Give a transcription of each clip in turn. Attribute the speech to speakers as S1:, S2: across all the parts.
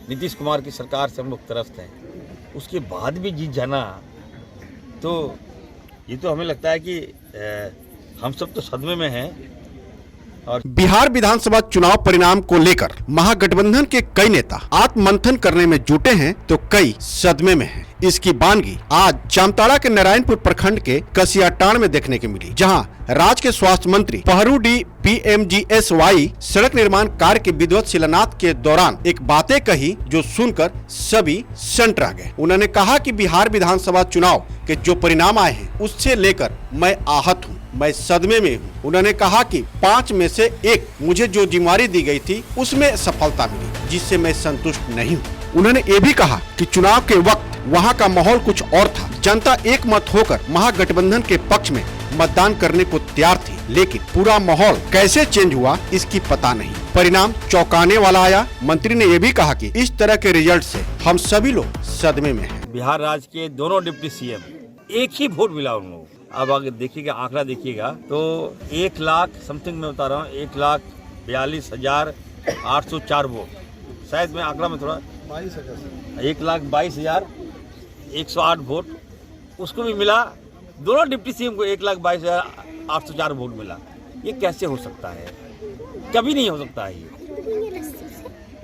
S1: नीतीश कुमार की सरकार से हम लोग त्रस्त हैं, उसके बाद भी जीत जाना, तो ये तो हमें लगता है कि हम सब तो सदमे में हैं। और
S2: बिहार विधानसभा चुनाव परिणाम को लेकर महागठबंधन के कई नेता आत्ममंथन करने में जुटे हैं तो कई सदमे में हैं। इसकी बानगी आज जामताड़ा के नारायणपुर प्रखंड के कसियाटांड़ में देखने को मिली, जहां राज्य के स्वास्थ्य मंत्री पहरूडी PMGSY सड़क निर्माण कार्य के विधिवत शिलान्यास के दौरान एक बातें कही जो सुनकर सभी संतरा गए। उन्होंने कहा कि बिहार विधानसभा चुनाव के जो परिणाम आए हैं उससे लेकर मैं आहत हूँ, मैं सदमे में हूँ। उन्होंने कहा कि 5 में से 1 मुझे जो जिम्मेदारी दी गई थी उसमें सफलता मिली, जिससे मैं संतुष्ट नहीं हूँ। उन्होंने ये भी कहा कि चुनाव के वक्त वहाँ का माहौल कुछ और था, जनता एक मत होकर महागठबंधन के पक्ष में मतदान करने को तैयार थी, लेकिन पूरा माहौल कैसे चेंज हुआ इसकी पता नहीं। परिणाम चौंकाने वाला आया। मंत्री ने ये भी कहा कि इस तरह के रिजल्ट से हम सभी लोग सदमे में हैं।
S1: बिहार राज्य के दोनों डिप्टी CM एक ही वोट मिला उन लोगों को। अब अगर देखिएगा, आंकड़ा देखिएगा तो 1 लाख समथिंग में बता रहा हूँ, 1,42,804 वोट, शायद मैं आंकड़ा में थोड़ा 1,22,108 वोट उसको भी मिला। दोनों डिप्टी CM को 1,22,804 वोट मिला। ये कैसे हो सकता है? कभी नहीं हो सकता है। ये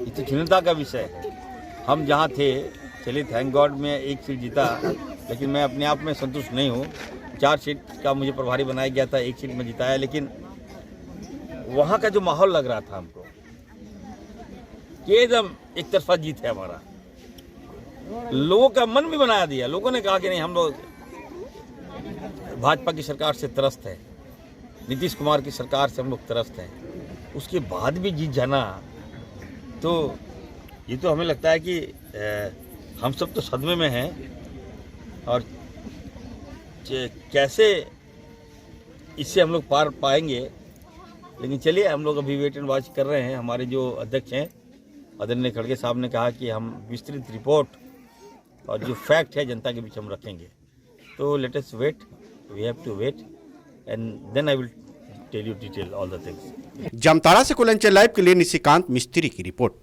S1: तो चिंता का विषय है। हम जहाँ थे, चलिए थैंक गॉड में 1 सीट जीता, लेकिन मैं अपने आप में संतुष्ट नहीं हूँ। 4 सीट का मुझे प्रभारी बनाया गया था, 1 सीट में जिताया, लेकिन वहाँ का जो माहौल लग रहा था हमको कि एकदम एक तरफा जीत है हमारा। लोगों का मन भी बना दिया। लोगों ने कहा कि नहीं, हम लोग भाजपा की सरकार से त्रस्त है, नीतीश कुमार की सरकार से हम लोग त्रस्त हैं, उसके बाद भी जीत जाना, तो ये तो हमें लगता है कि हम सब तो सदमे में हैं। और कैसे इससे हम लोग पार पाएंगे, लेकिन चलिए हम लोग अभी वेट एंड वॉच कर रहे हैं। हमारे जो अध्यक्ष हैं आदरणीय खड़गे साहब ने कहा कि हम विस्तृत रिपोर्ट और जो फैक्ट है जनता के बीच हम रखेंगे। तो let us wait, we have to wait and then I will tell you detail all the things.
S2: Jamtara से कुलंचल लाइव के लिए निशिकांत मिस्त्री की रिपोर्ट।